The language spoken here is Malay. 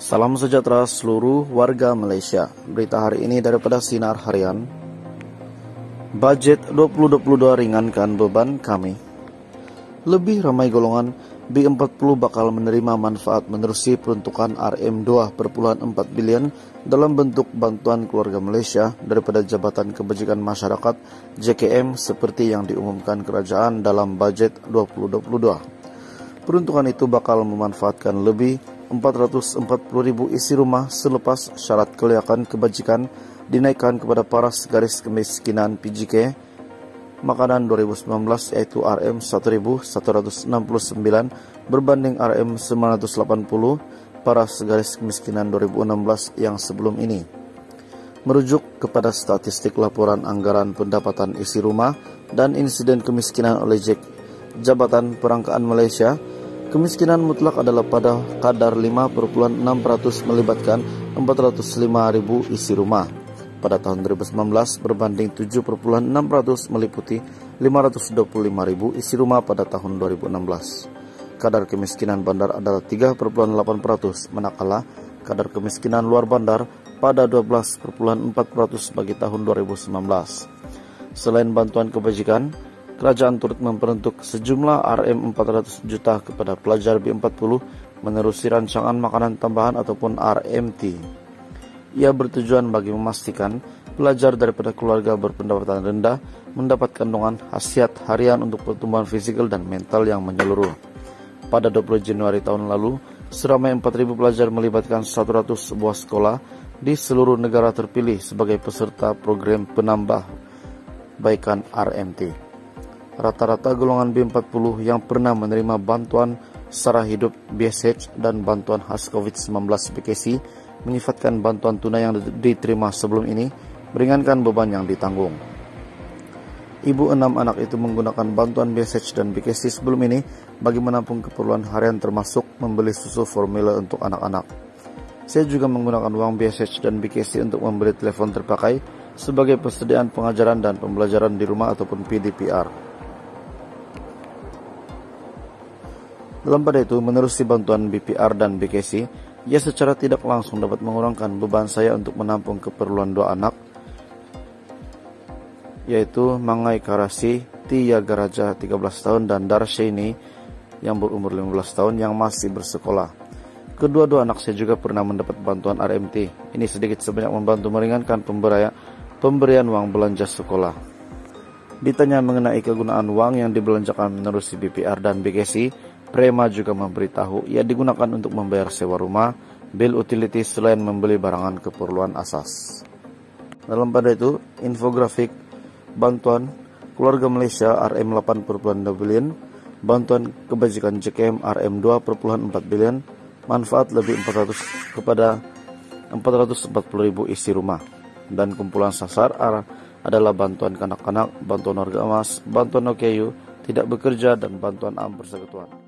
Salam sejahtera seluruh warga Malaysia. Berita hari ini daripada Sinar Harian. Budget 2022 ringankan beban kami. Lebih ramai golongan B40 bakal menerima manfaat menerusi peruntukan RM2,4 bilion dalam bentuk bantuan keluarga Malaysia daripada Jabatan Kebajikan Masyarakat JKM seperti yang diumumkan kerajaan dalam budget 2022. Peruntukan itu bakal memanfaatkan lebih 440,000 isi rumah selepas syarat kelayakan kebajikan dinaikkan kepada para garis kemiskinan PGK makanan 2019 yaitu RM1.169 berbanding RM980 para garis kemiskinan 2016 yang sebelum ini. Merujuk kepada statistik laporan anggaran pendapatan isi rumah dan insiden kemiskinan oleh Jabatan Perangkaan Malaysia, kemiskinan mutlak adalah pada kadar 5,6% melibatkan 405,000 isi rumah pada tahun 2019 berbanding 7,6% meliputi 525,000 isi rumah pada tahun 2016. Kadar kemiskinan bandar adalah 3,8% manakala kadar kemiskinan luar bandar pada 12,4% bagi tahun 2019. Selain bantuan kebajikan, kerajaan turut memperuntuk sejumlah RM400 juta kepada pelajar B40 menerusi rancangan makanan tambahan ataupun RMT. Ia bertujuan bagi memastikan pelajar daripada keluarga berpendapatan rendah mendapat kandungan khasiat harian untuk pertumbuhan fisikal dan mental yang menyeluruh. Pada 20 Januari tahun lalu, seramai 4.000 pelajar melibatkan 100 sebuah sekolah di seluruh negara terpilih sebagai peserta program penambah baikan RMT. Rata-rata golongan B40 yang pernah menerima bantuan sara hidup BSH dan bantuan khas COVID-19 BKC menyifatkan bantuan tunai yang diterima sebelum ini meringankan beban yang ditanggung. Ibu 6 anak itu menggunakan bantuan BSH dan BKC sebelum ini bagi menampung keperluan harian termasuk membeli susu formula untuk anak-anak. Saya juga menggunakan uang BSH dan BKC untuk membeli telepon terpakai sebagai persediaan pengajaran dan pembelajaran di rumah ataupun PDPR. Dalam pada itu, menerusi bantuan BPR dan BKC, ia secara tidak langsung dapat mengurangkan beban saya untuk menampung keperluan dua anak, yaitu Mangai Karasi, Tia Garaja 13 tahun dan Darshini yang berumur 15 tahun yang masih bersekolah. Kedua-dua anak saya juga pernah mendapat bantuan RMT. Ini sedikit sebanyak membantu meringankan pemberian uang belanja sekolah. Ditanya mengenai kegunaan uang yang dibelanjakan menerusi BPR dan BKC, Prema juga memberitahu ia digunakan untuk membayar sewa rumah, bil utilities selain membeli barangan keperluan asas. Dalam pada itu, infografik bantuan keluarga Malaysia RM8,2 bilion, bantuan kebajikan JKM RM2,4 bilion, manfaat lebih 400 kepada 440,000 isi rumah, dan kumpulan sasar adalah bantuan kanak-kanak, bantuan warga emas, bantuan OKU, tidak bekerja, dan bantuan persekutuan.